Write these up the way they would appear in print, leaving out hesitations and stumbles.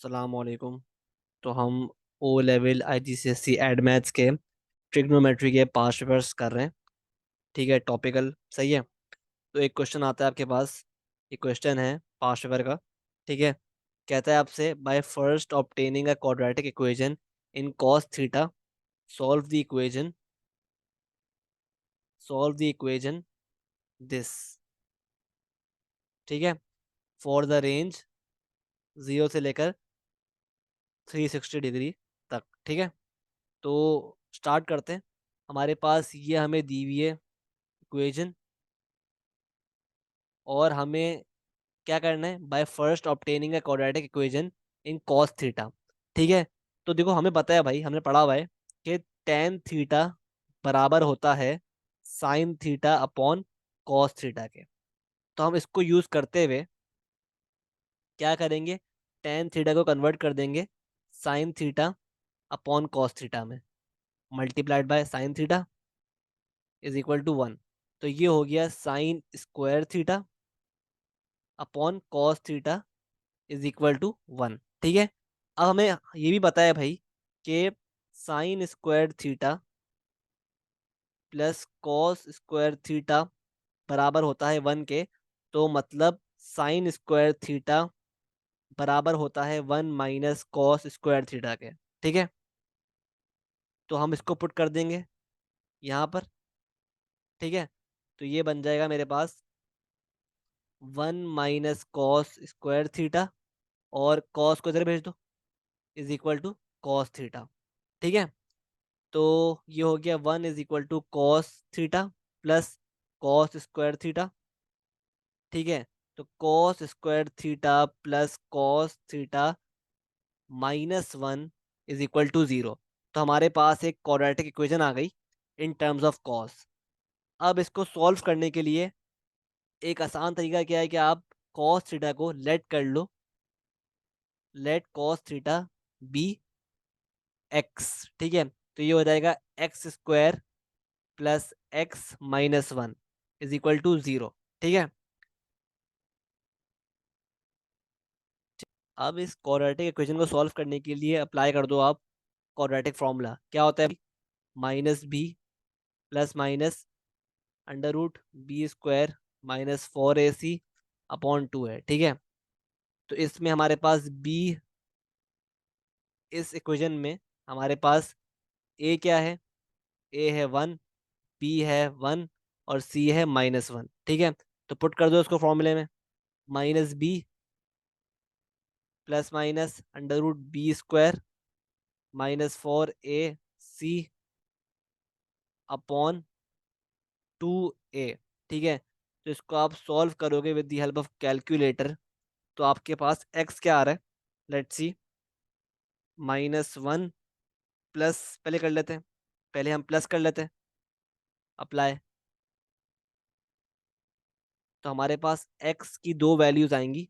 सलामकुम। तो हम O level IGCSE add maths के ट्रिग्नोमेट्री के पांच पेपर्स कर रहे हैं। ठीक है, टॉपिकल सही है। तो एक क्वेश्चन आता है आपके पास। एक क्वेश्चन है पांच पेपर का। ठीक है, कहता है आपसे by first obtaining a quadratic equation in cos theta solve the equation this. ठीक है, फॉर द रेंज 0 से लेकर 360 डिग्री तक। ठीक है, तो स्टार्ट करते हैं। हमारे पास ये हमें दी हुई है इक्वेशन, और हमें क्या करना है, by first obtaining a quadratic equation in cos theta. ठीक है, तो देखो हमें पता है भाई, हमने पढ़ा हुआ है कि टेन थीटा बराबर होता है sign theta upon cos theta के। तो हम इसको यूज करते हुए क्या करेंगे, टेन थीटा को कन्वर्ट कर देंगे sine theta upon cos theta में, multiplied by sine theta is equal to 1। तो ये हो गया sine square theta upon cos theta is equal to 1। ठीक है, अब हमें ये भी पता है भाई कि sign square theta plus cos square theta बराबर होता है 1 के। तो मतलब साइन स्क्वायर थीटा बराबर होता है 1 माइनस कॉस स्क्वायर थीटा के। ठीक है, तो हम इसको पुट कर देंगे यहाँ पर। ठीक है, तो ये बन जाएगा मेरे पास 1 माइनस कॉस स्क्वायर थीटा, और कॉस को इधर भेज दो, is equal to cos theta. ठीक है, तो ये हो गया 1 is equal to cos theta plus cos square theta. ठीक है, तो cos square theta plus cos theta minus 1 is equal to 0। तो हमारे पास एक क्वाड्रेटिक इक्वेशन आ गई इन टर्म्स ऑफ कॉस। अब इसको सॉल्व करने के लिए एक आसान तरीका क्या है कि आप कॉस थीटा को लेट कर लो, let cos theta be x. ठीक है, तो ये हो जाएगा x square plus x minus 1 is equal to 0। ठीक है, अब इस क्वाड्रेटिक इक्वेशन को सॉल्व करने के लिए अप्लाई कर दो आप क्वाड्रेटिक फॉर्मूला। क्या होता है, minus B plus minus under root B square minus 4AC upon 2 है। ठीक है, तो इसमें हमारे पास बी, इस इक्वेशन में हमारे पास ए क्या है, ए है 1, बी है 1, और सी है -1। ठीक है, तो पुट कर दो इसको फॉर्मूले में। Minus B plus minus under root B square -4AC upon 2A। ठीक है, तो इसको आप सॉल्व करोगे with the help of calculator. तो आपके पास x क्या आ रहा है, लेट्स सी। -1 प्लस, पहले कर लेते हैं, पहले हम प्लस कर लेते हैं, अप्लाई। तो हमारे पास x की दो वैल्यूज आएंगी,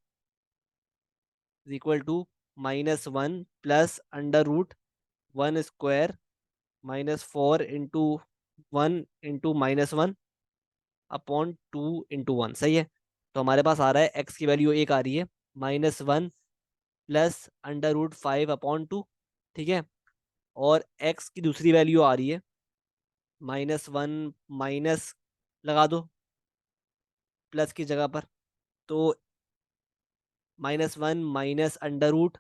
equal to -1 plus under root 1 square -4 into 1 into -1 upon 2 into 1। सही है, तो हमारे पास आ रहा है x की वैल्यू एक आ रही है -1 प्लस अंडर रूट 5/2। ठीक है, और x की दूसरी वैल्यू आ रही है -1 माइनस, लगा दो प्लस की जगह पर, तो -1 minus under root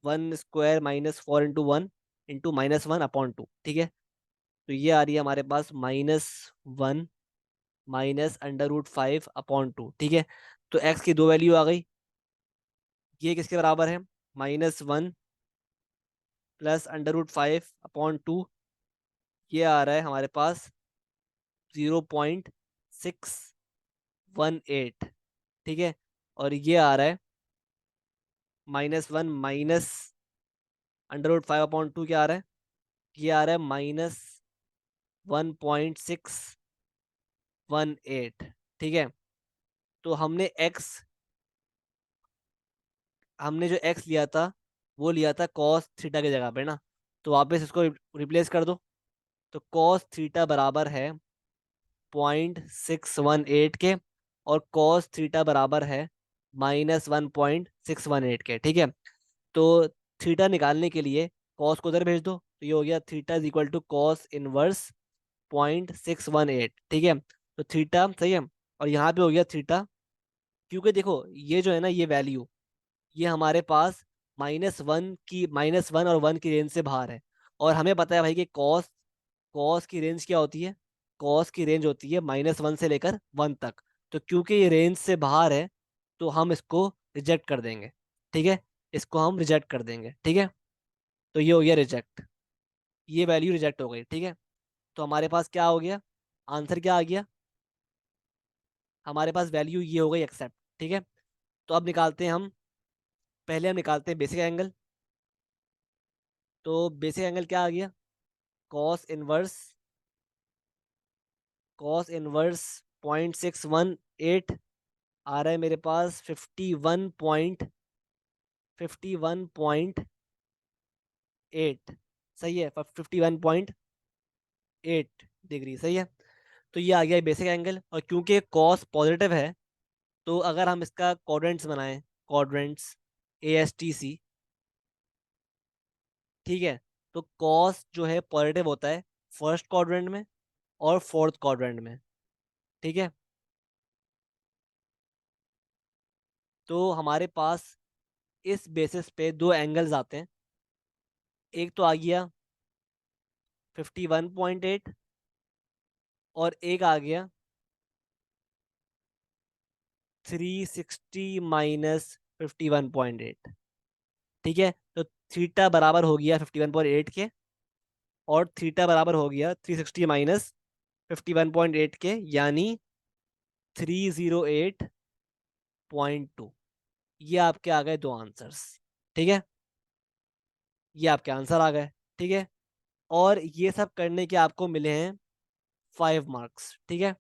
1 square -4 into 1 into -1/2। ठीक है, तो ये आ रही है हमारे पास -1 माइनस अंडर रूट 5/2। ठीक है, तो x की दो वैल्यू आ गई। ये किसके बराबर है, -1 प्लस अंडर रूट 5/2। ये आ रहा है हमारे पास 0.618। ठीक है, और ये आ रहा है -1 माइनस अंडर रूट 5/2 क्या आ रहा है, ये आ रहा है -1.618। ठीक है, तो हमने जो x लिया था वो लिया था cos थीटा की जगह पे ना। तो वापस इसको रिप्लेस कर दो। तो cos थीटा बराबर है 0.618 के, और cos थीटा बराबर है -1.618 के। ठीक है, तो थीटा निकालने के लिए कॉस को उधर भेज दो, तो ये हो गया theta is equal to cos inverse 0.618, ठीक है। तो थीटा सही है, और यहाँ पे हो गया थीटा, क्योंकि देखो ये जो है ना, ये वैल्यू, ये हमारे पास -1 और 1 की रेंज से बाहर है। और हमें पता है भाई कि कॉस कॉस की रेंज क्या होती है, कॉस की रेंज होती है -1 से लेकर 1 तक। तो क्योंकि ये रेंज से बाहर है, तो हम इसको रिजेक्ट कर देंगे, ठीक है। इसको हम रिजेक्ट कर देंगे, ठीक है। तो ये हो गया रिजेक्ट, ये वैल्यू रिजेक्ट हो गई, ठीक है। तो हमारे पास क्या हो गया, आंसर क्या आ गया, हमारे पास वैल्यू ये हो गई एक्सेप्ट, ठीक है। तो अब निकालते हैं हम, पहले हम निकालते हैं बेसिक एंगल। तो बेसिक एंगल क्या आ गया, कॉस इनवर्स 0.618 आ रहा है मेरे पास 51.8, सही है, 51.8 डिग्री, सही है। तो ये आ गया बेसिक एंगल, और क्योंकि कॉस पॉजिटिव है, तो अगर हम इसका क्वाड्रेंट्स बनाएं, क्वाड्रेंट्स ASTC, ठीक है। तो कॉस जो है पॉजिटिव होता है फर्स्ट क्वाड्रेंट में और फोर्थ क्वाड्रेंट में, ठीक है। तो हमारे पास इस बेसिस पे दो एंगल्स आते हैं, एक तो आ गया 51.8, और एक आ गया 360 - 51.8, ठीक है। तो थीटा बराबर हो गया 51.8 के, और थीटा बराबर हो गया 360 - 51.8 के, यानी 308.2। ये आपके आ गए दो आंसर्स, ठीक है। ये आपके आंसर आ गए, ठीक है। और ये सब करने के आपको मिले हैं 5 मार्क्स, ठीक है।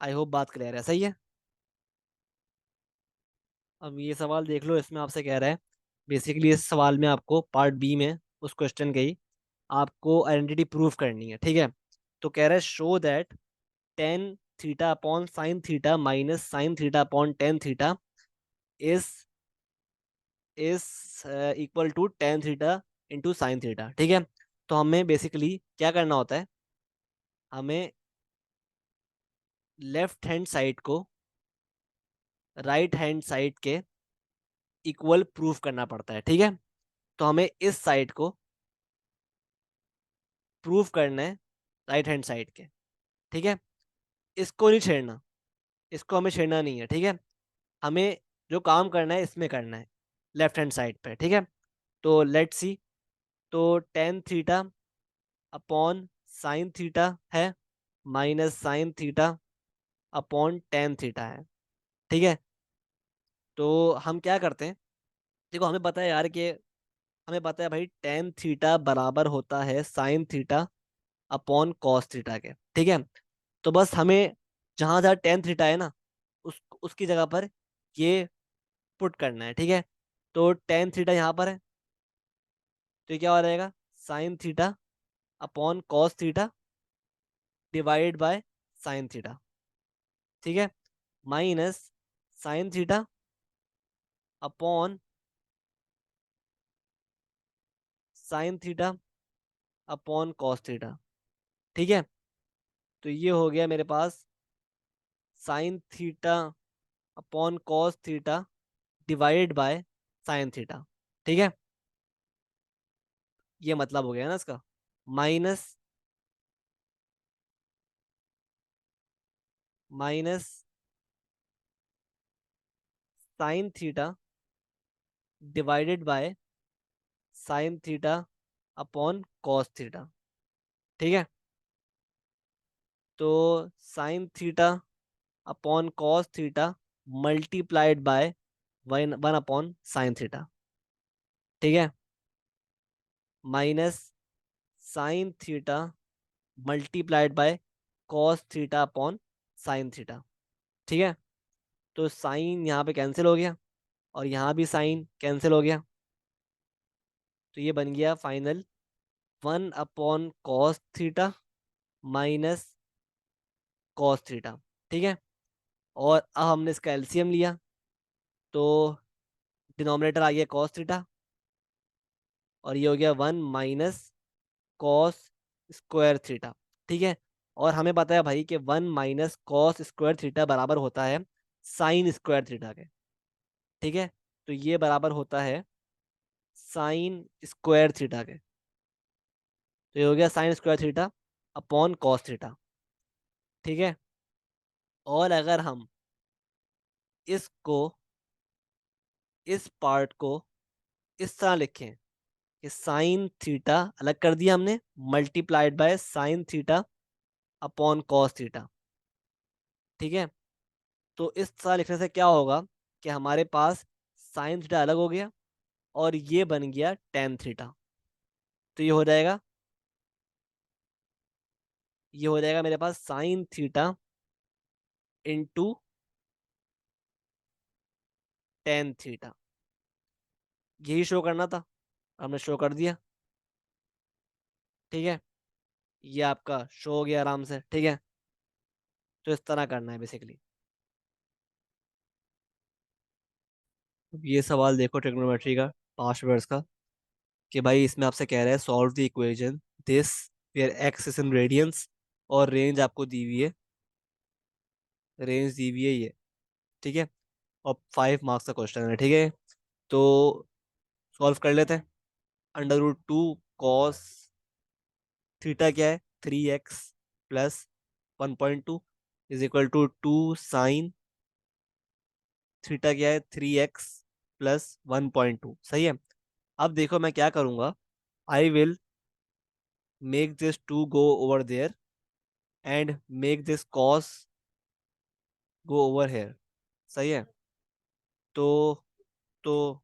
आई होप बात क्लियर है, सही है। अब ये सवाल देख लो, इसमें आपसे कह रहा है, बेसिकली इस सवाल में आपको पार्ट बी में उस क्वेश्चन के ही आपको आइडेंटिटी प्रूफ करनी है, ठीक है। तो कह रहा है show that tan theta upon sine theta minus sine theta upon tan theta is is equal to tan theta into sine theta, ठीक है। तो हमें बेसिकली क्या करना होता है, हमें लेफ्ट हैंड साइड को राइट हैंड साइड के इक्वल प्रूफ करना पड़ता है, ठीक है। तो हमें इस साइड को प्रूफ करना है राइट हैंड साइड के, ठीक है। इसको नहीं छेड़ना, इसको हमें छेड़ना नहीं है, ठीक है। हमें जो काम करना है इसमें करना है, लेफ्ट हैंड साइड पे, ठीक है। तो लेट्स सी, तो tan theta upon sine theta है minus sine theta upon tan theta है, ठीक है। तो हम क्या करते हैं, देखो हमें पता है यार कि, हमें पता है भाई टेन थीटा बराबर होता है sign theta upon cos theta के, ठीक है। तो बस हमें जहां जहां टेन थीटा है ना, उसकी जगह पर ये पुट करना है, ठीक है। तो टेन थीटा यहाँ पर है, तो ये क्या हो जाएगा, sine theta upon cos theta divide by sine theta, ठीक है, minus sine theta upon sine theta upon cos theta, ठीक है। तो ये हो गया मेरे पास sine theta upon cos theta divide by sine theta, ठीक है। ये मतलब हो गया ना इसका, minus minus sine theta divided by sine theta upon cos theta, ठीक है। तो sine theta upon cos theta multiplied by one one upon sine theta, ठीक है, minus sine theta multiplied by cos theta upon sine theta, ठीक है। तो sign यहाँ पे कैंसिल हो गया, और यहाँ भी साइन कैंसिल हो गया, तो ये बन गया final 1/cos theta minus cos theta, ठीक है। और अब हमने इसका एलसीएम लिया, तो डिनोमिनेटर आ गया कॉस थीटा, और ये हो गया 1 - कॉस स्क्वायर थीटा। ठीक है। और हमें पता है भाई कि 1 - कॉस स्क्वायर थीटा बराबर होता है साइन स्क्वायर थीटा के। ठीक है। तो ये बराबर होता है साइन स्क्वायर थीटा के। तो ये हो गया sine square theta upon cos theta. ठीक है। और अगर हम इसको, इस पार्ट को इस तरह लिखें कि साइन थीटा अलग कर दिया हमने, multiplied by sine theta upon cos theta. ठीक है। तो इस तरह लिखने से क्या होगा कि हमारे पास साइन थीटा अलग हो गया और ये बन गया टेन थीटा। तो ये हो जाएगा मेरे पास sine theta into tan theta. यही शो करना था, हमने शो कर दिया। ठीक है। ये आपका शो हो गया आराम से। ठीक है। तो इस तरह करना है बेसिकली। ये सवाल देखो ट्रिग्नोमेट्री का, 5 वर्ष का, कि भाई इसमें आपसे कह रहा है solve the equation this where X is in radians, और रेंज आपको दी हुई है, रेंज दी हुई है ये। ठीक है। और 5 मार्क्स का क्वेश्चन है। ठीक है। तो सॉल्व कर लेते हैं। √2 कॉस थीटा क्या है, 3x plus 1.2 is equal to 2 sine theta क्या है, 3x प्लस 1.2। सही है। अब देखो मैं क्या करूंगा, I will make this to go over there and make this cos go over here. सही है। तो तो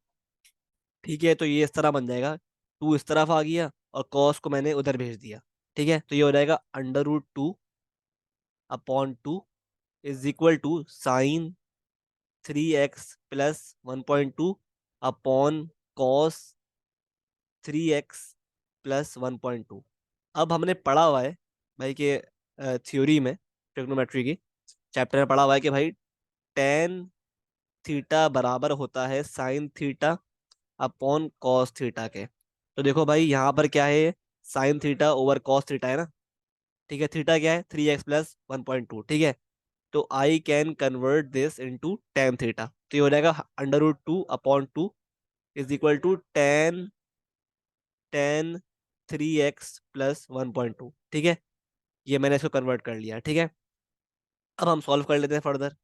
ठीक है, तो ये इस तरह बन जाएगा, टू इस तरफ आ गया और कॉस को मैंने उधर भेज दिया। ठीक है। तो ये हो जाएगा √2 upon 2 is equal to sine 3x plus 1.2 upon cos 3x plus 1.2। अब हमने पढ़ा हुआ है भाई के थ्योरी में, ट्रिग्नोमेट्री की चैप्टर में पढ़ा हुआ है कि भाई टेन थीटा बराबर होता है sign theta upon cos theta के। तो देखो भाई यहाँ पर क्या है, sine theta over cos theta है ना। ठीक है। थीटा क्या है, 3x प्लस 1.2। ठीक है। तो I can convert this into tan theta. तो ये हो जाएगा √2 upon 2 is equal to tan 3x plus 1.2। ठीक है। ये मैंने इसको कन्वर्ट कर लिया। ठीक है। अब हम सॉल्व कर लेते हैं फर्दर।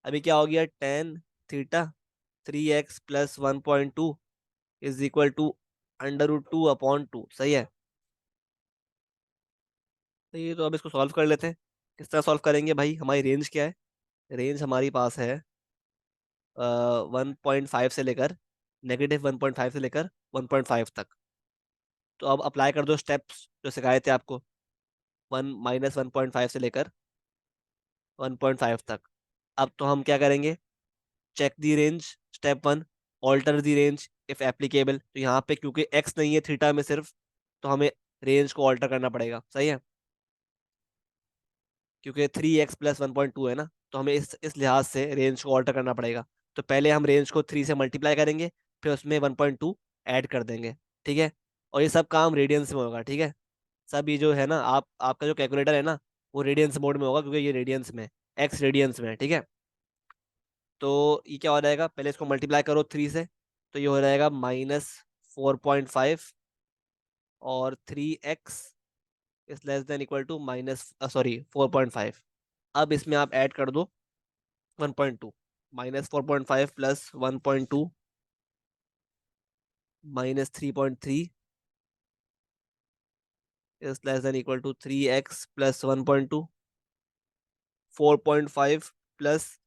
अभी क्या हो गया, tan theta 3x plus 1.2 is equal to √2 upon 2। सही है। तो ये तो अब इसको सॉल्व कर लेते हैं। किस तरह सॉल्व करेंगे भाई, हमारी रेंज क्या है, रेंज हमारी पास है 1.5 से लेकर, -1.5 से लेकर 1.5 तक। तो अब अप्लाई कर दो स्टेप्स जो सिखाए थे आपको, 1 - 1.5 से लेकर 1.5 तक। अब तो हम क्या करेंगे, check the range, step 1, alter the range if applicable. तो यहाँ पे क्योंकि एक्स नहीं है थीटा में सिर्फ, तो हमें रेंज को ऑल्टर करना पड़ेगा। सही है। क्योंकि 3x प्लस 1.2 है ना, तो हमें इस लिहाज से रेंज को ऑल्टर करना पड़ेगा। तो पहले हम रेंज को 3 से मल्टीप्लाई करेंगे, फिर उसमें 1.2 ऐड कर देंगे। ठीक है। और ये सब काम रेडियंस में होगा। ठीक है। सब ये जो है ना, आपका जो कैलकुलेटर है ना, वो रेडियंस मोड में होगा, क्योंकि ये रेडियंस में, एक्स रेडियंस में है। ठीक है। तो ये क्या हो जाएगा, पहले इसको मल्टीप्लाई करो 3 से, तो ये हो जाएगा -4.5, और 3x is less than equal to minus, sorry 4.5। अब इसमें आप ऐड कर दो 1.2, -4.5 plus 1.2 -3.3 is less than equal to 3x plus 1.2, 4.5 plus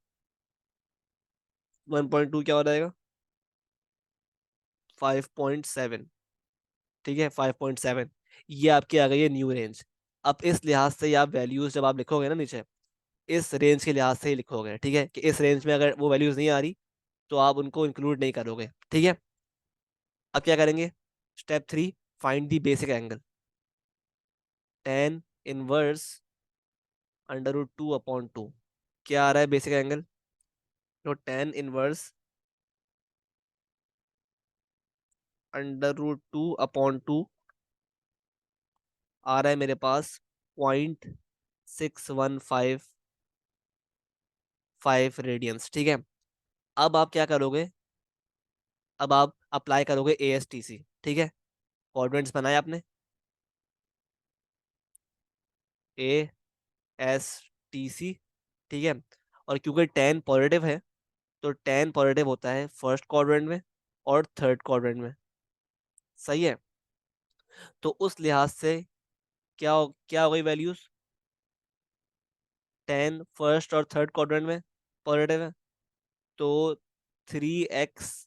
1.2 क्या हो जाएगा, 5.7। ठीक है। 5.7। ये आपकी आ गई है न्यू रेंज। अब इस लिहाज से आप वैल्यूज जब आप लिखोगे ना नीचे, इस रेंज के लिहाज से ही लिखोगे। ठीक है। कि इस रेंज में अगर वो वैल्यूज नहीं आ रही, तो आप उनको इंक्लूड नहीं करोगे। ठीक है। अब क्या करेंगे, step 3, find the basic angle, tan inverse √2 upon 2। क्या आ रहा है बेसिक एंगल, तो टेन इनवर्स √2/2 आ रहा है मेरे पास 0.6155 रेडियंस। ठीक है। अब आप क्या करोगे? अब आप अप्लाई करोगे ASTC। ठीक है। कोऑर्डिनेट्स बनाए आपने, ASTC। ठीक है। और क्योंकि 10 पॉजिटिव है, तो 10 पॉजिटिव होता है फर्स्ट क्वाड्रेंट में और थर्ड क्वाड्रेंट में। सही है। तो उस लिहाज से क्या हो गई वैल्यूज? 10 फर्स्ट और थर्ड क्वाड्रेंट में पॉजिटिव है, तो 3x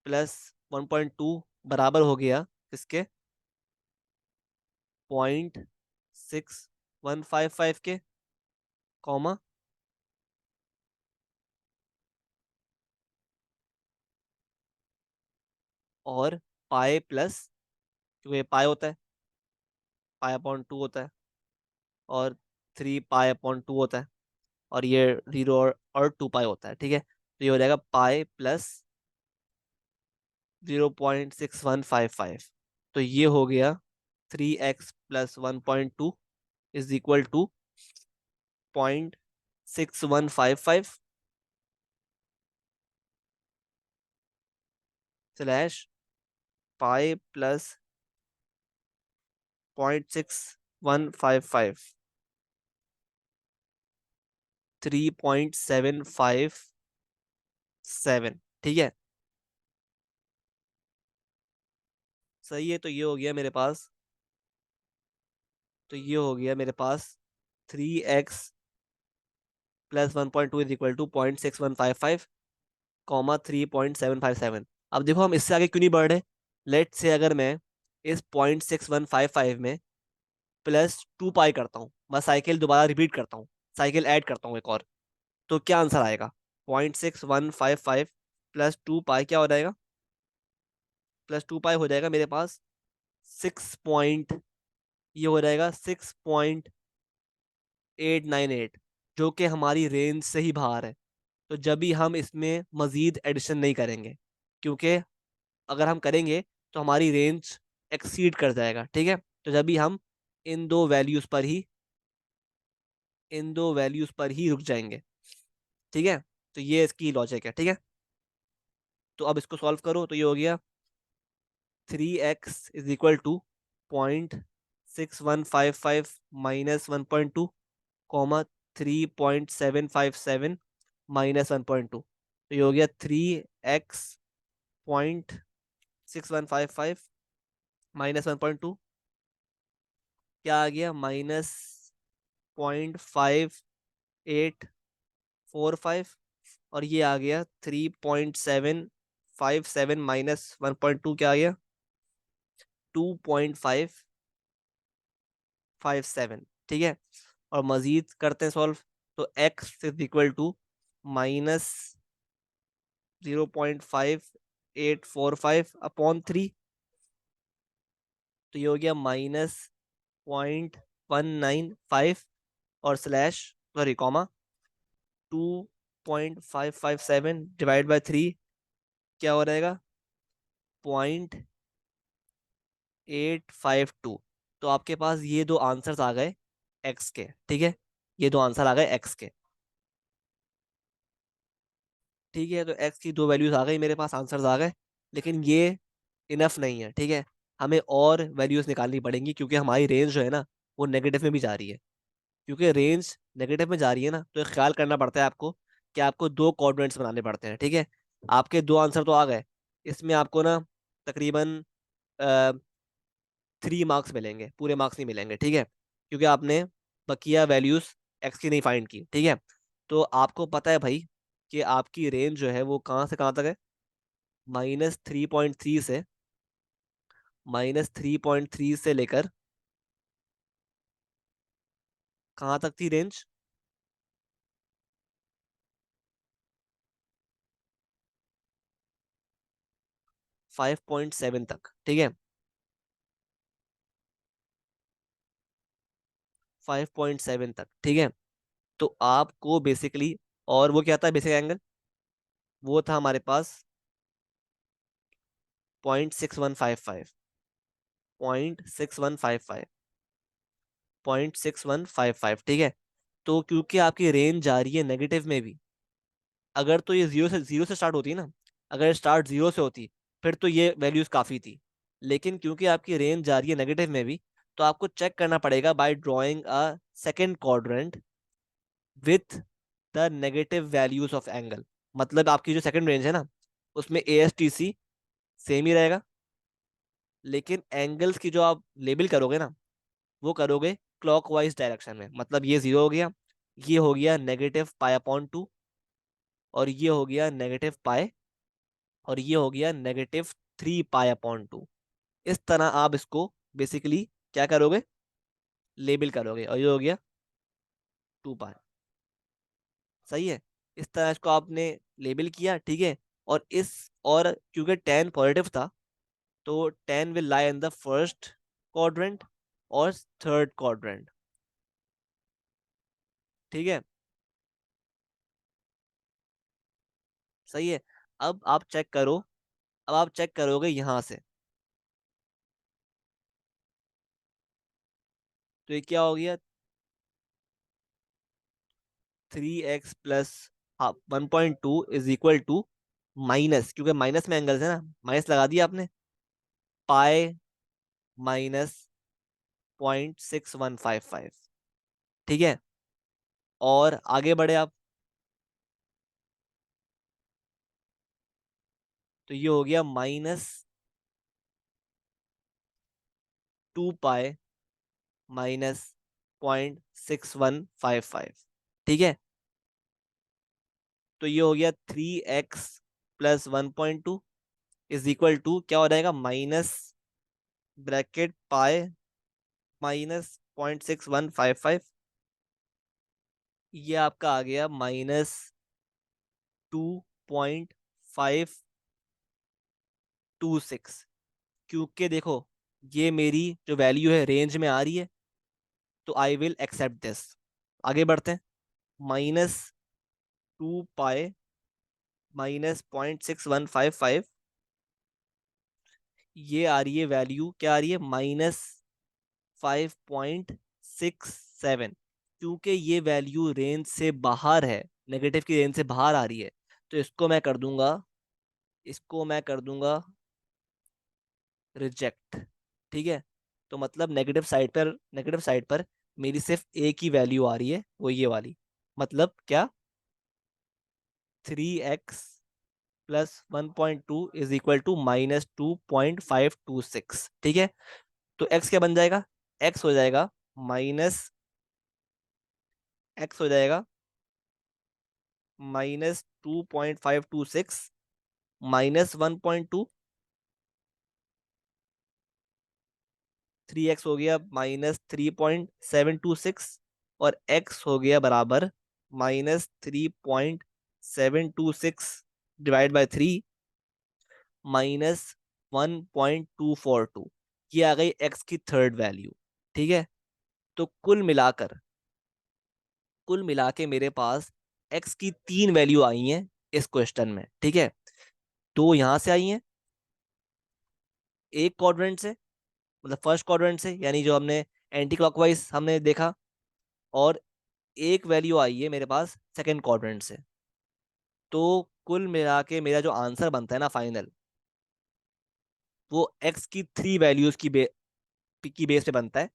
+ 1.2 बराबर हो गया किसके? 0.6155 के, कॉमा, और पाए प्लस, क्योंकि ये पाए होता है, पाए/2 होता है, और 3 पाए/2 होता है, और ये 0 और 2 पाए होता है। ठीक है। तो ये हो जाएगा पाए प्लस 0.6155। तो ये हो गया 3x + 1.2 = 0.6155 स्लैश पाए प्लस 0.6155, 3.757। ठीक है। सही है। तो ये हो गया मेरे पास, थ्री एक्स प्लस 1.2 = 0.6155, 3.757। अब देखो हम इससे आगे क्यों नहीं बढ़ रहे। लेट से अगर मैं इस 0.6155 में +2 पाई करता हूँ, मैं साइकिल दोबारा रिपीट करता हूँ, साइकिल ऐड करता हूँ एक और, तो क्या आंसर आएगा? 0.6155 +2 पाई क्या हो जाएगा? +2 पाई हो जाएगा मेरे पास 6 ये हो जाएगा 6.898, जो कि हमारी रेंज से ही बाहर है। तो जब भी हम इसमें मजीद एडिशन नहीं करेंगे, क्योंकि अगर हम करेंगे तो हमारी रेंज एक्सीड कर जाएगा। ठीक है। तो जब भी हम इन दो वैल्यूज पर ही रुक जाएंगे। ठीक है। तो ये इसकी लॉजिक है। ठीक है। तो अब इसको सॉल्व करो, तो ये हो गया 3x = 0.6155 - 1.2, 3.757 -1.2। तो ये हो गया 3x.6155 -1.2, क्या आ गया? -0.5845, और ये आ गया 3.757 -1.2, क्या आ गया? 2.557। ठीक है। और मजीद करते हैं सॉल्व। तो x -0.5845/3, तो ये हो गया -0.195, और स्लैश, सॉरी, कॉमा, 2.557 ÷ 3, क्या हो रहेगा? 0.852। तो आपके पास ये दो आंसर्स आ गए एक्स के। ठीक है। ये दो आंसर आ गए एक्स के। ठीक है। तो एक्स की दो वैल्यूज आ गई मेरे पास, आंसर्स आ गए। लेकिन ये इनफ नहीं है। ठीक है। हमें और वैल्यूज निकालनी पड़ेंगी, क्योंकि हमारी रेंज जो है ना, वो नेगेटिव में भी जा रही है। क्योंकि रेंज नेगेटिव में जा रही है ना, तो एक ख्याल करना पड़ता है आपको कि आपको दो कोऑर्डिनेट्स बनाने पड़ते हैं। ठीक है। आपके दो आंसर तो आ गए, इसमें आपको ना तकरीबन 3 मार्क्स मिलेंगे, पूरे मार्क्स नहीं मिलेंगे। ठीक है। क्योंकि आपने बकिया वैल्यूज एक्स की नहीं फाइंड की। ठीक है। तो आपको पता है भाई कि आपकी रेंज जो है वो कहाँ से कहाँ तक है? -3.3 से, लेकर कहाँ तक थी रेंज? 5.7 तक। ठीक है। 5.7 तक। ठीक है। तो आपको बेसिकली, और वो क्या था बेसिक एंगल? वो था हमारे पास 0.6155, 0.6155, 0.6155, ठीक है। तो क्योंकि आपकी रेंज जा रही है नेगेटिव में भी, अगर तो ये जीरो से स्टार्ट होती ना, अगर स्टार्ट जीरो से होती फिर तो ये वैल्यूज काफी थी। लेकिन क्योंकि आपकी रेंज जा रही है नेगेटिव में भी, तो आपको चेक करना पड़ेगा by drawing a second quadrant with the negative values of angle. मतलब आपकी जो सेकंड रेंज है ना, उसमें A S T C same ही रहेगा, लेकिन एंगल्स की जो आप लेबल करोगे ना, वो करोगे क्लॉकवाइज डायरेक्शन में। मतलब ये जीरो हो गया, ये हो गया -π/2, और ये हो गया -π, और ये हो गया -3π/2। इस तरह आप इसको बेसिकली क्या करोगे, लेबल करोगे, और ये हो गया 2π। सही है। इस तरह इसको आपने लेबल किया, ठीक है। और और क्योंकि टेन पॉजिटिव था, तो ten will lie in the first quadrant और थर्ड क्वाड्रेंट, ठीक है। सही है। अब आप चेक करो, अब आप चेक करोगे यहां से, तो ये क्या हो गया, 3x + 1.2 = माइनस, क्योंकि माइनस में एंगल्स है ना, माइनस लगा दिया आपने, पाई -0.6155, ठीक है। और आगे बढ़े आप, तो ये हो गया -2π -0.6155, ठीक है। तो ये हो गया 3x + 1.2 क्या हो जाएगा, माइनस ब्रैकेट पाए -0.6155, ये आपका आ गया -2.526। क्योंकि देखो, ये मेरी जो वैल्यू है रेंज में आ रही है, तो आई विल एक्सेप्ट दिस। आगे बढ़ते हैं। -2π -0.6155, ये आ रही है वैल्यू, क्या आ रही है, -5.67। क्योंकि ये वैल्यू रेंज से बाहर है, नेगेटिव की रेंज से बाहर आ रही है, तो इसको मैं कर दूंगा, इसको मैं कर दूंगा रिजेक्ट, ठीक है। तो मतलब नेगेटिव साइड पर मेरी सिर्फ एक ही वैल्यू आ रही है, वो ये वाली। मतलब क्या, 3x + 1.2 = -2.526, ठीक है। तो x क्या बन जाएगा, x हो जाएगा माइनस x हो जाएगा -2.526 -1.2, 3x हो गया -3.726, और x हो गया बराबर -3.726 डिवाइड बाय 3 -1.242। ये आ गई x की थर्ड वैल्यू, ठीक है। तो कुल मिला के मेरे पास x की तीन वैल्यू आई हैं इस क्वेश्चन में, ठीक है। दो यहां से आई हैं, एक क्वाड्रेंट से, मतलब फर्स्ट क्वाड्रेंट से, यानी जो हमने एंटी क्लॉकवाइज हमने देखा, और एक वैल्यू आई है मेरे पास सेकंड क्वाड्रेंट से। तो कुल मिला के मेरा जो आंसर बनता है ना फाइनल, वो एक्स की थ्री वैल्यूज की बेस पे बनता है।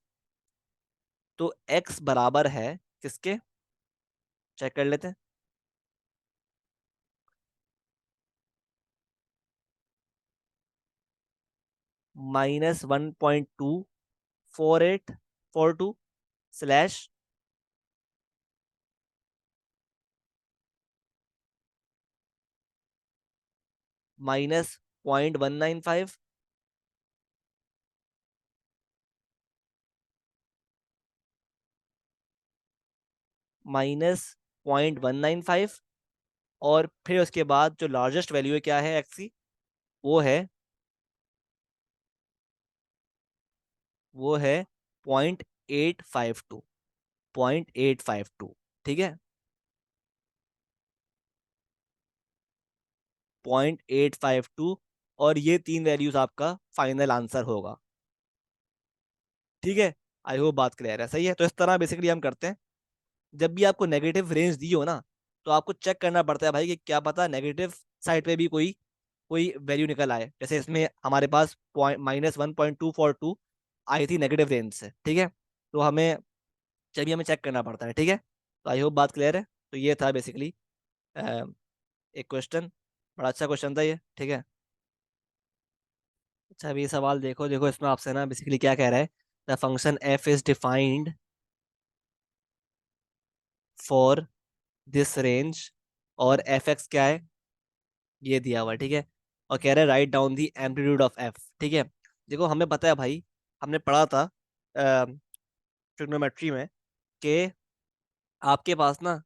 तो एक्स बराबर है किसके, चेक कर लेते हैं। -1.24842 स्लैश -0.195 -0.195, और फिर उसके बाद जो लार्जेस्ट वैल्यू है क्या है एक्स की, वो है वो है 0.852, 0.852, ठीक है। 0.852 और ये 3 वैल्यूज आपका फाइनल आंसर होगा। ठीक है, आई होप बात क्लियर है। सही है, तो इस तरह बेसिकली हम करते हैं। जब भी आपको नेगेटिव रेंज दी हो ना, तो आपको चेक करना पड़ता है भाई कि क्या पता नेगेटिव साइड पे भी कोई कोई वैल्यू निकल आए। जैसे इसमें हमारे पास -1.242 आई थी नेगेटिव रेंज से। ठीक है, तो हमें जब हमें चेक करना पड़ता है। ठीक है, तो आई होप बात क्लियर है। तो ये था बेसिकली एक क्वेश्चन, बड़ा अच्छा क्वेश्चन था ये। ठीक है, अच्छा अभी ये सवाल देखो, देखो इसमें आपसे ना बेसिकली क्या कह रहा है। The function F is defined for this range, और एफ एक्स क्या है ये दिया हुआ है। ठीक है, और कह रहा है write down the amplitude of F. ठीक है, देखो हमें पता है भाई, हमने पढ़ा था ट्रिग्नोमेट्री में कि आपके पास ना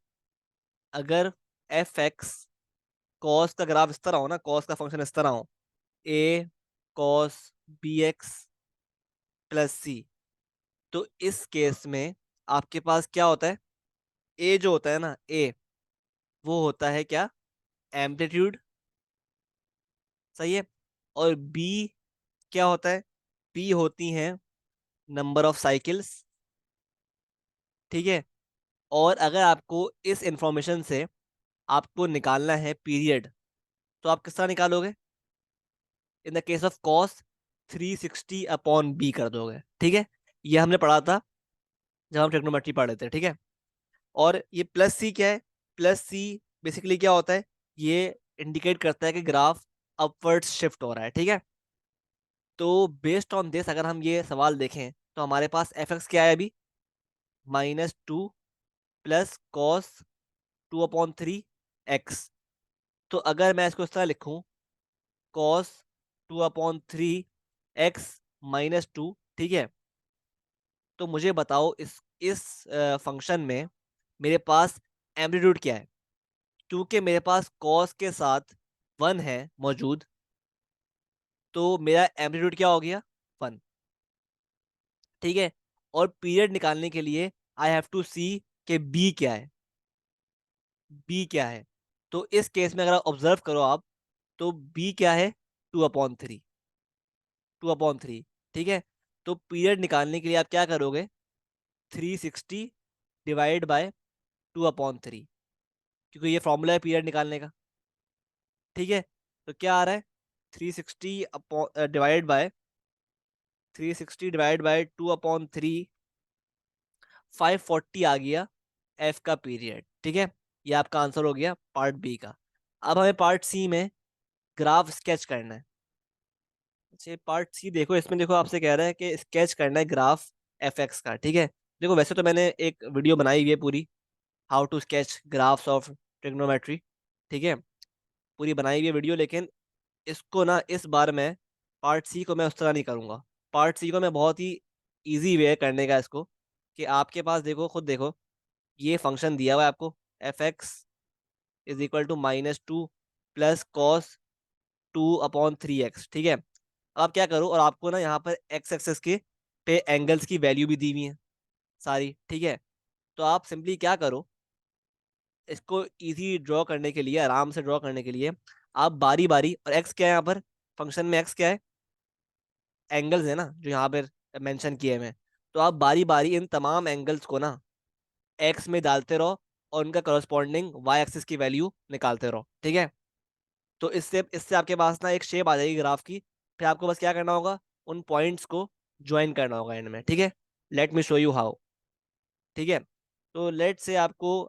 अगर एफ एक्स कॉस का ग्राफ इस तरह हो ना, कॉस का फंक्शन इस तरह हो, ए कॉस बी एक्स प्लस सी, तो इस केस में आपके पास क्या होता है, ए जो होता है ना, ए वो होता है क्या, एम्पलीट्यूड। सही है, और बी क्या होता है, बी होती है नंबर ऑफ साइकिल्स। ठीक है, और अगर आपको इस इंफॉर्मेशन से आपको निकालना है पीरियड, तो आप किस तरह निकालोगे, in the case of cos 360 upon B कर दोगे। ठीक है, ये हमने पढ़ा था जब हम ट्रिग्नोमेट्री पढ़ रहे थे। ठीक है, और ये प्लस सी क्या है, प्लस सी बेसिकली क्या होता है, ये इंडिकेट करता है कि ग्राफ अपवर्ड शिफ्ट हो रहा है। ठीक है, तो बेस्ड ऑन दिस अगर हम ये सवाल देखें, तो हमारे पास एफ एक्स क्या है अभी, -2 प्लस कॉस 2/3 एक्स। तो अगर मैं इसको इस तरह लिखूं, कॉस 2/3 एक्स -2, ठीक है, तो मुझे बताओ इस फंक्शन में मेरे पास एम्पलीट्यूड क्या है। क्योंकि मेरे पास कॉस के साथ 1 है मौजूद, तो मेरा एम्पलीट्यूड क्या हो गया, 1। ठीक है, और पीरियड निकालने के लिए आई हैव टू सी के बी क्या है, बी क्या है। तो इस केस में अगर आप ऑब्जर्व करो आप, तो बी क्या है, 2/3, 2/3। ठीक है, तो पीरियड निकालने के लिए आप क्या करोगे, 360 डिवाइड बाय 2/3, क्योंकि ये फॉर्मूला है पीरियड निकालने का। ठीक है, तो क्या आ रहा है, 360 डिवाइड बाय 2/3, 540 आ गया एफ का पीरियड। ठीक है, ये आपका आंसर हो गया पार्ट बी का। अब हमें पार्ट सी में ग्राफ स्केच करना है। अच्छा पार्ट सी देखो, इसमें देखो आपसे कह रहा है कि स्केच करना है ग्राफ एफ एक्स का। ठीक है, देखो वैसे तो मैंने एक वीडियो बनाई हुई है पूरी, how to sketch graphs of trigonometry. ठीक है, पूरी बनाई हुई है वीडियो, लेकिन इसको ना इस बार मैं पार्ट सी को मैं उस तरह नहीं करूंगा। पार्ट सी को मैं बहुत ही इजी वे है करने का इसको, कि आपके पास देखो, खुद देखो, ये फंक्शन दिया हुआ है आपको, F X is equal to -2 plus cos 2/3 X. ठीक है, अब क्या करो, और आपको ना यहाँ पर एक्स एक्सेस के पे एंगल्स की वैल्यू भी दी हुई है सारी। ठीक है, तो आप सिंपली क्या करो, इसको इजी ड्रॉ करने के लिए, आराम से ड्रॉ करने के लिए, आप बारी बारी, और एक्स क्या है यहाँ पर फंक्शन में, एक्स क्या है, एंगल्स है ना जो यहाँ पर मेंशन किए हुए हैं। तो आप बारी बारी इन तमाम एंगल्स को ना एक्स में डालते रहो, और उनका करस्पॉन्डिंग वाई एक्सिस की वैल्यू निकालते रहो। ठीक है, तो इससे इससे आपके पास ना एक शेप आ जाएगी ग्राफ की। फिर आपको बस क्या करना होगा, उन पॉइंट्स को ज्वाइन करना होगा एंड में। ठीक है, let me show you how. ठीक है, तो लेट से आपको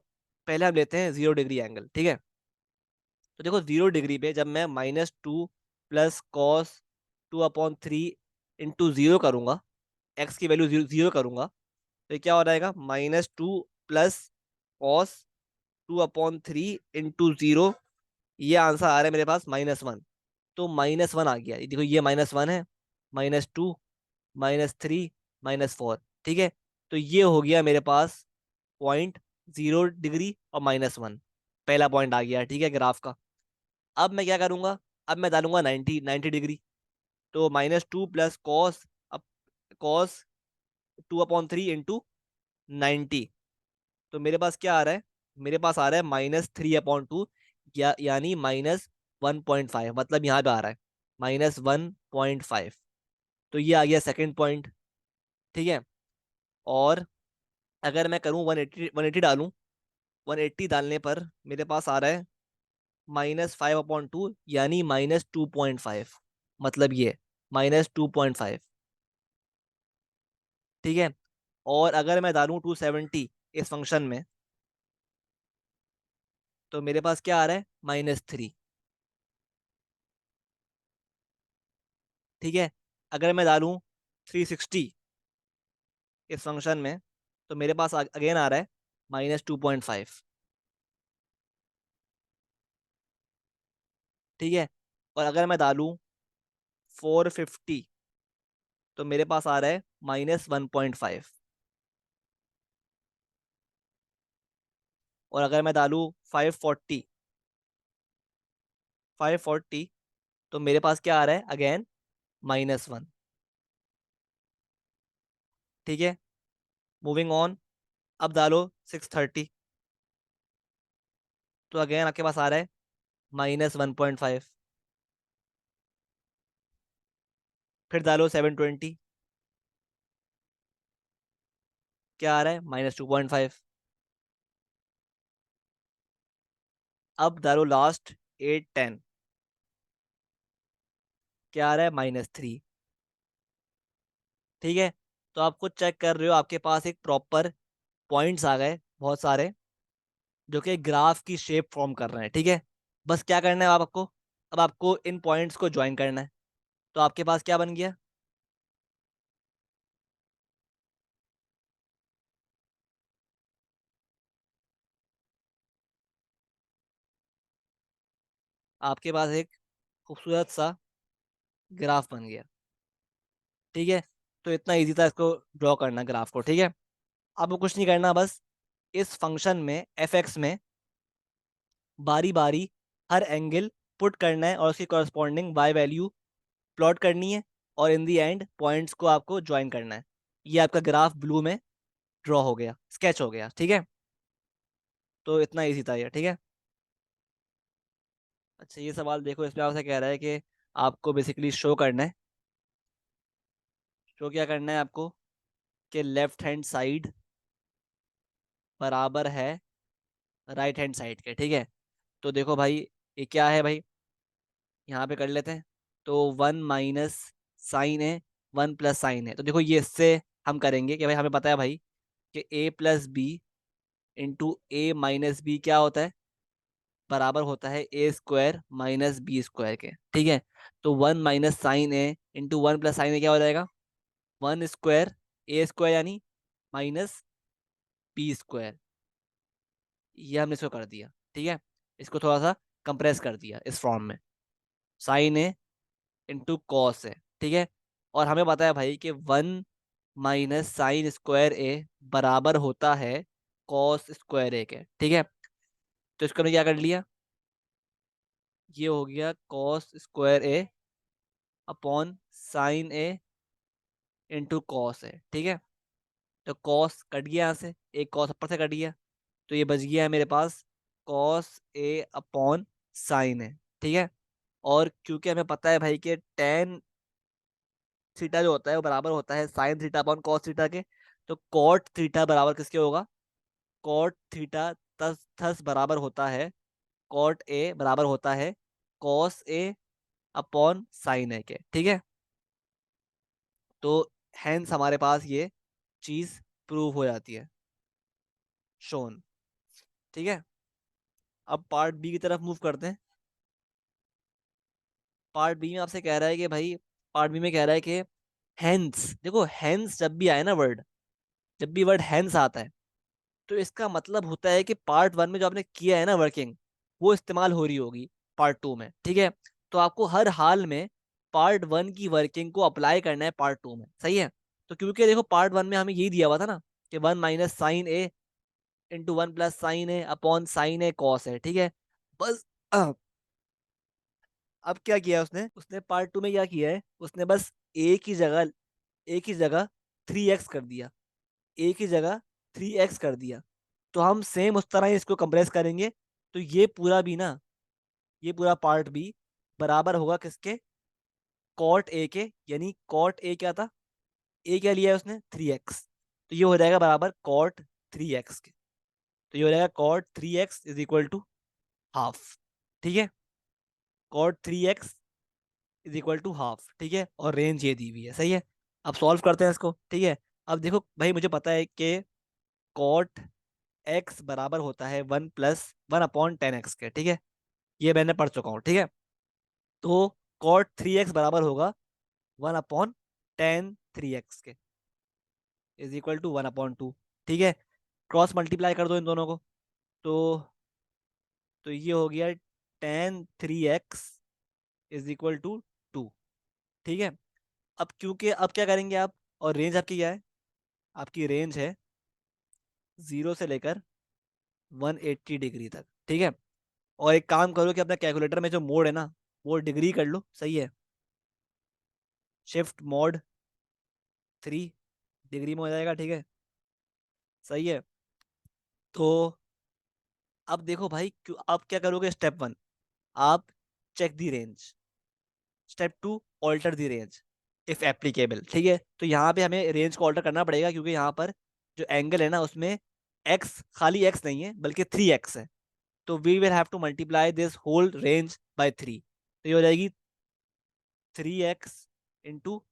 पहले हम लेते हैं 0 डिग्री एंगल। ठीक है, तो देखो 0 डिग्री पे जब मैं -2 प्लस कॉस 2/3 इंटू 0 करूंगा, एक्स की वैल्यू 0 करूंगा, तो ये क्या हो जाएगा, -2 प्लस कॉस 2/3 इंटू 0। ये आंसर आ रहा है मेरे पास -1। तो -1 आ गया, ये देखो ये -1 है, -2, -3, -4। ठीक है, तो ये हो गया मेरे पास पॉइंट 0 डिग्री और -1, पहला पॉइंट आ गया। ठीक है, ग्राफ का। अब मैं क्या करूंगा, अब मैं डालूंगा 90 डिग्री। तो -2 प्लस कॉस, अब कॉस 2/3 इंटू 90, तो मेरे पास क्या आ रहा है, मेरे पास आ रहा है -3/2, यानी -1.5, मतलब यहाँ पे आ रहा है -1.5। तो ये आ गया सेकंड पॉइंट। ठीक है। और अगर मैं करूँ 180 डालूं, 180 डालने पर मेरे पास आ रहा है -5/2, यानी -2.5। मतलब ये -2.5। ठीक है। और अगर मैं डालूं 270 इस फंक्शन में, तो मेरे पास क्या आ रहा है -3। ठीक है। अगर मैं डालूं 360 इस फंक्शन में, तो मेरे पास अगेन आ रहा है -2.5। ठीक है। और अगर मैं डालूं 450, तो मेरे पास आ रहा है -1.5। और अगर मैं डालूं 540, तो मेरे पास क्या आ रहा है अगेन -1। ठीक है। Moving on. अब डालो 630, तो अगेन आपके पास आ रहा है -1.5। फिर डालो 720, क्या आ रहा है -2.5। अब डालो लास्ट 810, क्या आ रहा है -3। ठीक है। तो आप खुद चेक कर रहे हो, आपके पास एक प्रॉपर पॉइंट्स आ गए बहुत सारे, जो कि ग्राफ की शेप फॉर्म कर रहे हैं। ठीक है। बस क्या करना है आपको, अब आपको इन पॉइंट्स को ज्वाइन करना है। तो आपके पास क्या बन गया, आपके पास एक खूबसूरत सा ग्राफ बन गया। ठीक है। तो इतना इजी था इसको ड्रॉ करना ग्राफ को। ठीक है। आपको कुछ नहीं करना, बस इस फंक्शन में एफ एक्स में बारी बारी हर एंगल पुट करना है और उसकी कॉरस्पॉन्डिंग वाई वैल्यू प्लॉट करनी है, और इन दी एंड पॉइंट्स को आपको ज्वाइन करना है। ये आपका ग्राफ ब्लू में ड्रॉ हो गया, स्केच हो गया। ठीक है। तो इतना इजी था ये। ठीक है। अच्छा, ये सवाल देखो, इसमें आपसे कह रहा है कि आपको बेसिकली शो करना है, शो क्या करना है आपको, कि लेफ्ट हैंड साइड बराबर है राइट हैंड साइड के। ठीक है। तो देखो भाई, ये क्या है भाई, यहाँ पे कर लेते हैं। तो 1 - साइन है, 1 + साइन है। तो देखो ये इससे हम करेंगे कि भाई हमें पता है भाई कि a + b × a - b क्या होता है, बराबर होता है a² - b² के। ठीक है। तो 1 - साइन a × 1 + साइन a क्या हो जाएगा, 1² a² यानी -b²। ये हमने इसको कर दिया। ठीक है। इसको थोड़ा सा कंप्रेस कर दिया इस फॉर्म में, sin a × cos है। ठीक है। और हमें पता है भाई कि 1 - sin² a बराबर होता है cos² a के। ठीक है। तो इसको हमने क्या कर लिया, ये हो गया cos²a/sin a × cos है। ठीक है। तो cos कट गया यहाँ से, एक cos ऊपर से कट गया, तो ये बच गया है मेरे पास cos a/sin है। ठीक है। और क्योंकि हमें पता है भाई कि tan थीटा जो होता है वो बराबर होता है sin θ/cos θ के, तो cot थीटा बराबर किसके होगा, cot थीटा तस थस बराबर होता है, cot a बराबर होता है cos a/sin a के। ठीक है। तो हैंस हमारे पास ये चीज प्रूव हो जाती है, शोन। ठीक है। अब पार्ट बी की तरफ मूव करते हैं। पार्ट बी में आपसे कह रहा है कि भाई, पार्ट बी में कह रहा है कि हैंस, देखो हैंस जब भी आए ना वर्ड, जब भी वर्ड हैंस आता है, तो इसका मतलब होता है कि पार्ट वन में जो आपने किया है ना वर्किंग, वो इस्तेमाल हो रही होगी पार्ट टू में। ठीक है। तो आपको हर हाल में पार्ट वन की वर्किंग को अप्लाई करना है पार्ट टू में। सही है। तो क्योंकि देखो पार्ट वन में हमें यही दिया हुआ था ना कि 1 - sin a × 1 + sin a/sin a cos है। ठीक है। बस अब क्या किया है उसने, पार्ट टू में क्या किया है, उसने बस एक ही जगह 3x कर दिया, एक ही जगह 3x कर दिया। तो हम सेम उस तरह ही इसको कंप्रेस करेंगे। तो ये पूरा भी ना, ये पूरा पार्ट भी बराबर होगा किसके, कॉट ए के, यानी कॉट ए क्या था, ए क्या लिया है उसने, 3x, तो ये हो जाएगा बराबर कॉट 3x के। तो ये हो जाएगा cot 3x is equal to half. ठीक है, cot 3x is equal to half, ठीक है, और रेंज ये दी हुई है, सही है। अब सॉल्व करते हैं इसको, ठीक है। अब देखो भाई, मुझे पता है कि कॉट एक्स बराबर होता है 1 + 1/10x के, ठीक है, ये मैंने पढ़ चुका हूँ, ठीक है। तो कॉट 3x बराबर होगा 1/tan 3x के, इज इक्वल टू 1/2, ठीक है। क्रॉस मल्टीप्लाई कर दो इन दोनों को, तो ये हो गया tan 3x is equal to 2, ठीक है। अब क्योंकि अब क्या करेंगे आप, और रेंज आपकी क्या है, आपकी रेंज है 0 से लेकर 180 डिग्री तक, ठीक है। और एक काम करो कि अपने कैलकुलेटर में जो मोड है ना, वो डिग्री कर लो, सही है। शिफ्ट मोड 3 डिग्री में हो जाएगा, ठीक है, सही है। तो अब देखो भाई, क्यों, अब क्या करोगे, स्टेप 1 आप check the range, step 2 alter the range if applicable, ठीक है। तो यहाँ पे हमें रेंज को ऑल्टर करना पड़ेगा, क्योंकि यहाँ पर जो एंगल है ना उसमें एक्स, खाली एक्स नहीं है बल्कि 3x है। तो we will have to multiply this whole range by 3, तो ये हो जाएगी 3x इंटू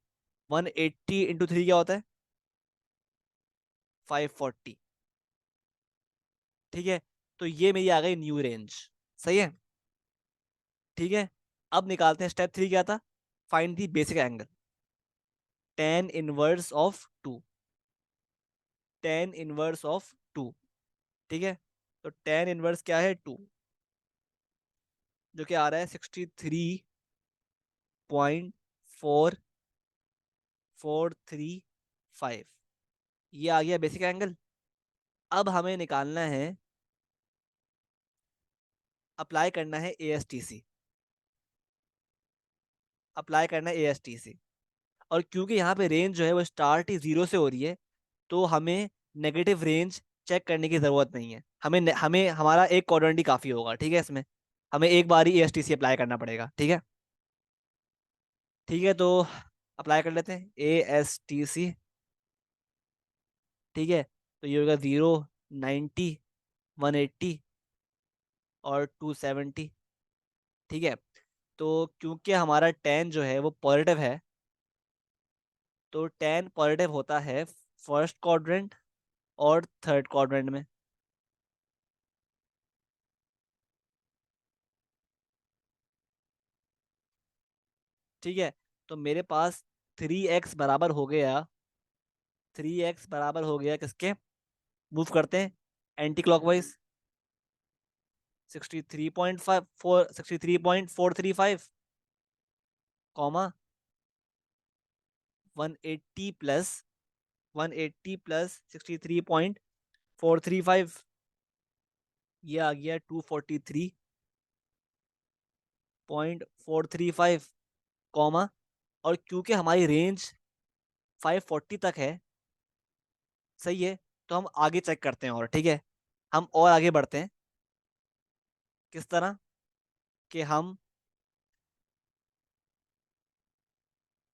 180 इंटू 3 क्या होता है, 540, ठीक है। तो ये मेरी आ गई न्यू रेंज, सही है, ठीक है। अब निकालते हैं, स्टेप 3 क्या था, find the basic angle, tan 1 of 2, tan 1 of 2, ठीक है। तो tan 1 क्या है, 2, जो कि आ रहा है 63.4435, ये आ गया बेसिक एंगल। अब हमें निकालना है, अप्लाई करना है A S T C, apply करना है ए एस टी सी। और क्योंकि यहाँ पे रेंज जो है वो स्टार्ट ही 0 से हो रही है, तो हमें नेगेटिव रेंज चेक करने की ज़रूरत नहीं है, हमें हमारा एक क्वाड्रेंट ही काफ़ी होगा, ठीक है। इसमें हमें एक बार ही A S T C apply करना पड़ेगा, ठीक है। ठीक है, तो अप्लाई कर लेते हैं ए एस टी सी, ठीक है। तो ये होगा 0, 90, 180 और 270, ठीक है। तो क्योंकि हमारा टेन जो है वो पॉजिटिव है, तो टेन पॉजिटिव होता है फर्स्ट क्वाड्रेंट और थर्ड क्वाड्रेंट में, ठीक है। तो मेरे पास 3x बराबर हो गया, 3x बराबर हो गया किसके, मूव करते हैं एंटी क्लॉकवाइज, 63.435 कॉमा 180 प्लस 63.435, ये आ गया 243.435 कॉमा, और क्योंकि हमारी रेंज 540 तक है, सही है, तो हम आगे चेक करते हैं, और ठीक है, हम और आगे बढ़ते हैं, किस तरह कि हम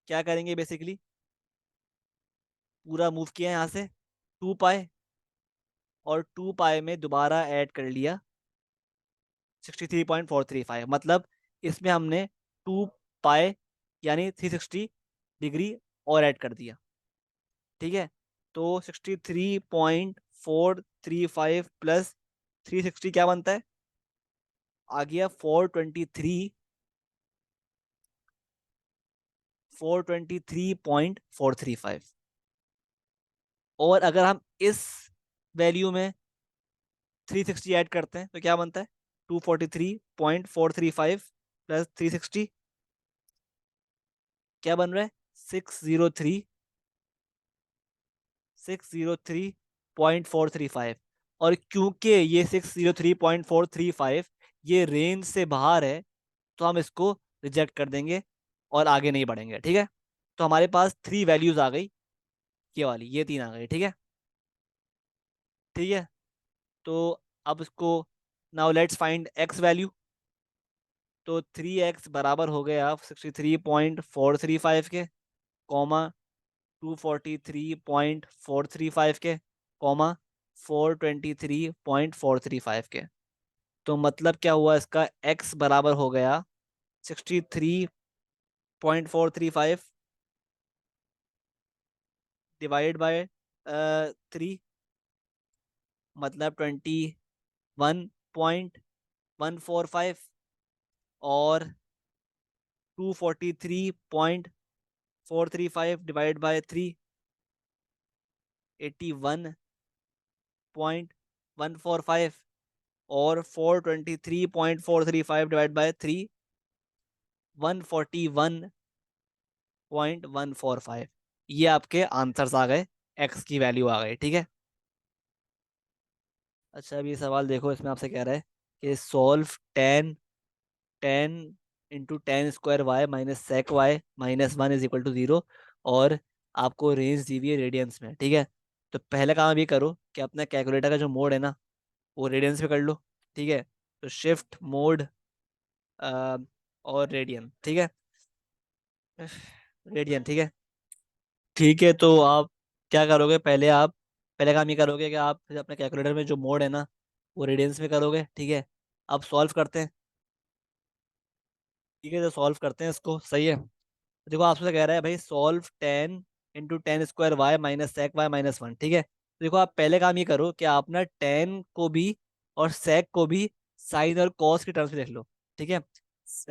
क्या करेंगे, बेसिकली पूरा मूव किया यहाँ से 2 पाए, और 2 पाए में दोबारा ऐड कर लिया 63.435, मतलब इसमें हमने 2 पाए यानी 360 डिग्री और ऐड कर दिया, ठीक है। तो 63.435 प्लस 360 क्या बनता है, आ गया 423.435। और अगर हम इस वैल्यू में 360 ऐड करते हैं तो क्या बनता है, 243.435 प्लस 360 क्या बन रहा है, 603.435। और क्योंकि ये 603.435 ये रेंज से बाहर है, तो हम इसको रिजेक्ट कर देंगे और आगे नहीं बढ़ेंगे, ठीक है। तो हमारे पास 3 वैल्यूज आ गई, ये वाली, ये 3 आ गई, ठीक है, ठीक है। तो अब इसको, now let's find x value, तो 3x बराबर हो गया 63.435 के, कॉमा 243.435 के, कॉमा 423.435 के। तो मतलब क्या हुआ इसका, x बराबर हो गया 63.435 डिवाइड बाय 3, मतलब 21.145, और 243.435 डिवाइड बाय 3, 81.145, और 423.435 डिवाइड बाय 3, 141.145। ये आपके आंसर्स आ गए, एक्स की वैल्यू आ गई, ठीक है। अच्छा, अभी ये सवाल देखो, इसमें आपसे कह रहा है कि solve ten ten into ten square Y minus sec Y minus one is equal to zero, और आपको रेंज दी हुई है रेडियंस में, ठीक है। तो पहले काम अभी करो कि अपना कैलकुलेटर का जो मोड है ना, वो रेडियंस पे कर लो, ठीक है। तो शिफ्ट मोड और रेडियन, ठीक है, रेडियन, ठीक है। ठीक है, तो आप क्या करोगे, पहले काम ये करोगे कि आप अपने कैलकुलेटर में जो मोड है ना, वो रेडियंस में करोगे, ठीक है। अब सॉल्व करते हैं, ठीक है, तो सॉल्व करते हैं इसको, सही है। देखो आपसे कह रहा है भाई solve ten into ten square Y minus sec Y minus one, ठीक है। तो देखो आप पहले काम ये करो कि आप ना टेन को भी और सेक को भी साइन और कॉस की टर्म्स में देख लो, ठीक है।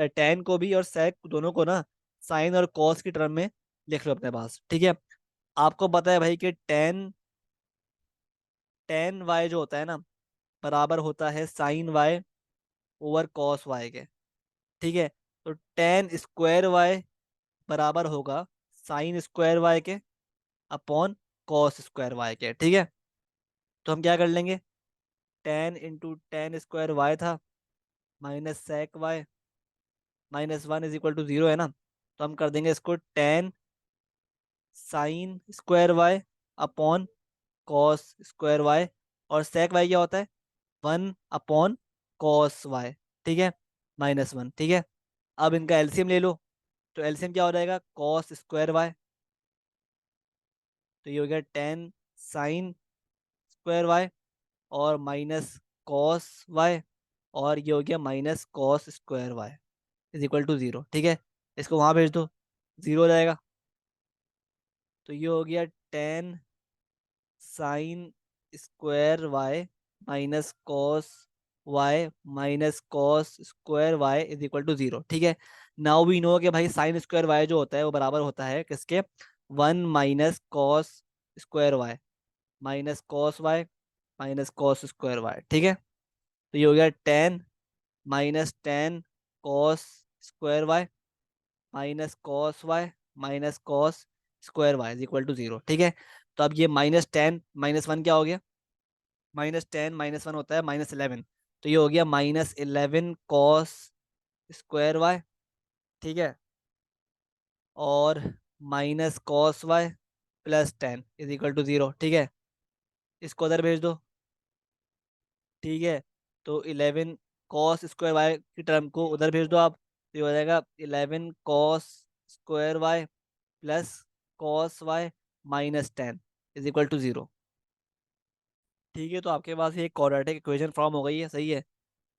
टेन को भी और सेक दोनों को ना साइन और कॉस की टर्म में लिख लो अपने पास, ठीक है। आपको पता है भाई कि टेन टेन वाई जो होता है ना, बराबर होता है sine y over cos y के, ठीक है। तो टेन स्क्वायर वाई बराबर होगा साइन स्क्वायर वाई के अपॉन कॉस स्क्वायर वाई के, ठीक है। तो हम क्या कर लेंगे, tan into ten square y था minus sec Y minus one is equal to zero है ना, तो हम कर देंगे इसको tan sine square y upon cos square Y, और सेक वाई क्या होता है, वन अपॉन कॉस वाई, ठीक है, माइनस वन, ठीक है। अब इनका एलसीएम ले लो, तो एलसीएम क्या हो जाएगा, कॉस स्क्वायर वाई, तो ये हो गया टेन साइन स्क्वायर वाई और माइनस कॉस वाई, और ये हो गया minus cos square Y is equal to zero, ठीक है। इसको वहां भेज दो, जीरो हो जाएगा। तो ये हो गया ten sine square Y minus cos Y minus cos square Y is equal to zero, ठीक है। नाउ वी नो कि भाई साइन स्क्वायर वाई जो होता है वो बराबर होता है किसके, one minus cos square Y minus cos Y minus cos square Y, ठीक है। तो ये हो गया ten minus ten cos square Y minus cos Y minus cos square Y is equal to zero, ठीक है। तो अब ये माइनस टेन माइनस वन क्या हो गया, माइनस टेन माइनस वन होता है माइनस इलेवन, तो ये हो गया minus eleven cos square Y, ठीक है, और minus cos Y plus ten is equal to zero, ठीक है। इसको उधर भेज दो, ठीक है। तो इलेवन कॉस स्क्वायर वाई की टर्म को उधर भेज दो आप, तो ये हो जाएगा eleven cos square Y plus cos Y minus ten is equal to zero, ठीक है। तो आपके पास ये क्वाड्रेटिक इक्वेशन फॉर्म हो गई है, सही है।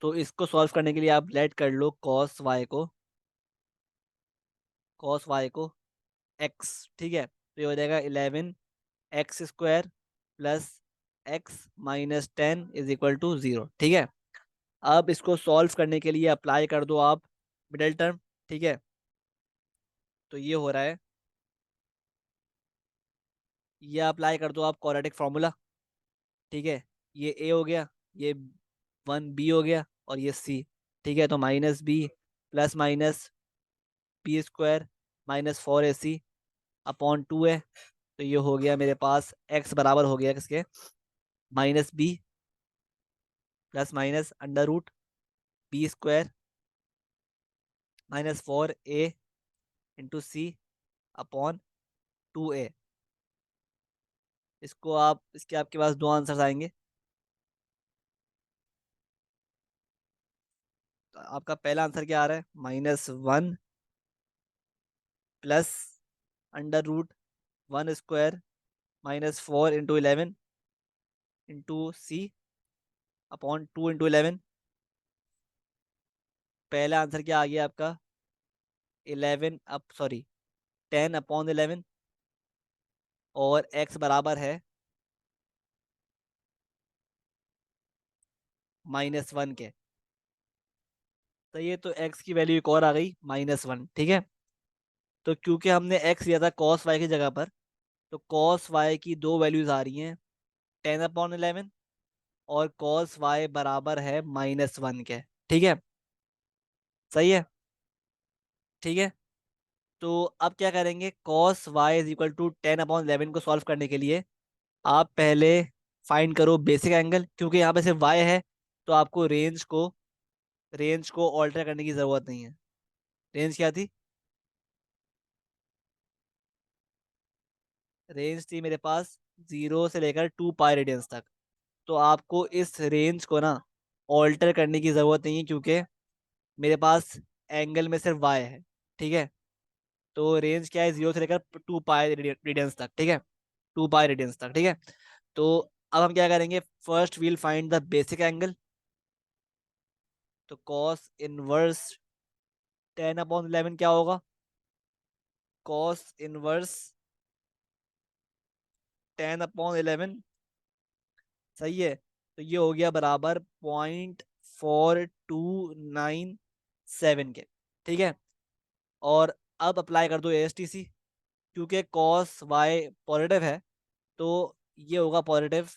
तो इसको सॉल्व करने के लिए आप लेट कर लो कॉस वाई को एक्स, ठीक है। तो ये हो जाएगा eleven X square plus x minus ten is equal to zero, ठीक है। अब इसको सॉल्व करने के लिए अप्लाई कर दो आप मिडल टर्म, ठीक है। तो ये हो रहा है, ये अप्लाई कर दो आप क्वाड्रेटिक फॉर्मूला, ठीक है। ये ए हो गया, ये वन बी हो गया, और ये सी, ठीक है। तो minus B plus minus b square minus four a c upon two है। तो ये हो गया मेरे पास एक्स बराबर हो गया किसके, minus B plus minus under root B square minus four a into c upon two a. इसको आप, इसके आपके पास दो आंसर्स आएंगे। तो आपका पहला आंसर क्या आ रहा है? -1 प्लस √1² -4 × 11 × C/2 × 11। पहला आंसर क्या आ गया आपका? 11 अप सॉरी 10/11। और x बराबर है -1 के। तो ये तो x की वैल्यू एक और आ गई -1, ठीक है। तो क्योंकि हमने x लिया था cos y की जगह पर, तो cos y की दो वैल्यूज आ रही हैं, 10/11 और cos y बराबर है -1 के। ठीक है, सही है, ठीक है। तो अब क्या करेंगे? cos y = 10/11 को सॉल्व करने के लिए आप पहले फाइंड करो बेसिक एंगल, क्योंकि यहाँ पे सिर्फ y है, तो आपको रेंज को ऑल्टर करने की जरूरत नहीं है। रेंज क्या थी? रेंज थी मेरे पास 0 से लेकर 2π रेडियंस तक। तो आपको इस रेंज को ना ऑल्टर करने की जरूरत नहीं है, क्योंकि मेरे पास एंगल में सिर्फ y है, ठीक है। तो रेंज क्या है? 0 से लेकर 2π रेडियंस तक, ठीक है। 2π रेडियंस तक, ठीक है। तो अब हम क्या करेंगे? First we'll find the basic angle. तो कॉस इनवर्स 10/11 क्या होगा? कॉस इनवर्स 10/11, सही है। तो ये हो गया बराबर 0.4297 के, ठीक है। और अब अप्लाई कर दो ASTC, क्योंकि कॉस वाई पॉजिटिव है, तो ये होगा पॉजिटिव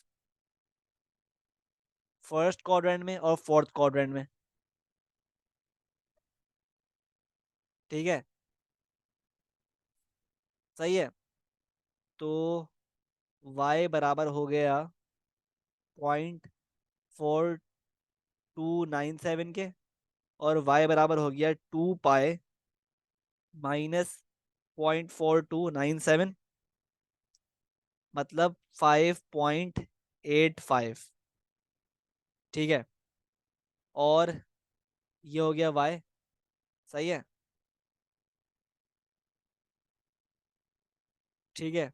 फर्स्ट क्वाड्रेंट में और फोर्थ क्वाड्रेंट में, ठीक है, सही है। तो y बराबर हो गया 0.4297 के, और y बराबर हो गया 2π -0.4297, मतलब 5.85, ठीक है। और ये हो गया y, सही है, ठीक है।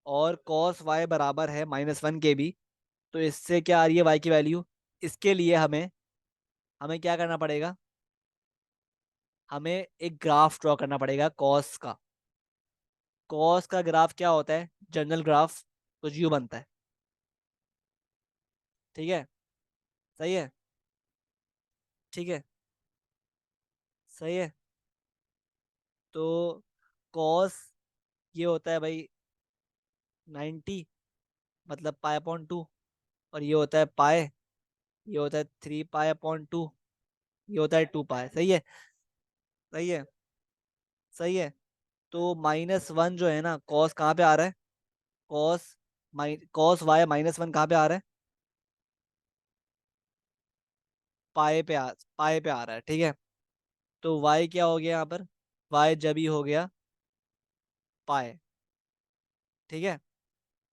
और cos y बराबर है -1 के भी। तो इससे क्या आ रही है y की वैल्यू? इसके लिए हमें हमें क्या करना पड़ेगा? हमें एक ग्राफ ड्रॉ करना पड़ेगा cos का। cos का ग्राफ क्या होता है? जनरल ग्राफ कुछ यूं बनता है, ठीक है, सही है, ठीक है, सही है। तो cos ये होता है भाई 90, मतलब π/2। और ये होता है पाए, ये होता है 3π/2, ये होता है 2π, सही है, सही है, सही है। तो -1 जो है ना, कॉस कहाँ पे आ रहा है? कॉस कॉस वाई -1 कहाँ पे आ रहा है? पाए पे आ रहा है, ठीक है। तो वाई क्या हो गया यहाँ पर? वाई जब ही हो गया पाए, ठीक है।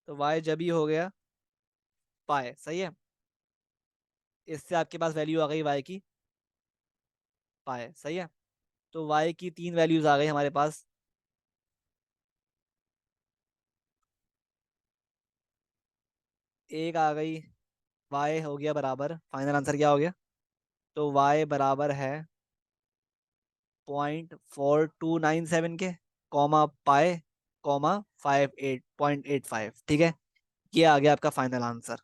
तो वाई जब ही हो गया पाए, सही है। इससे आपके पास वैल्यू आ गई वाई की पाए, सही है। तो वाई की तीन वैल्यूज आ गई हमारे पास। एक आ गई, वाई हो गया बराबर, फाइनल आंसर क्या हो गया? तो वाई बराबर है 0.4297 के, कॉमा पाए, कॉमा 58.85, ठीक है। ये आ गया आपका फाइनल आंसर।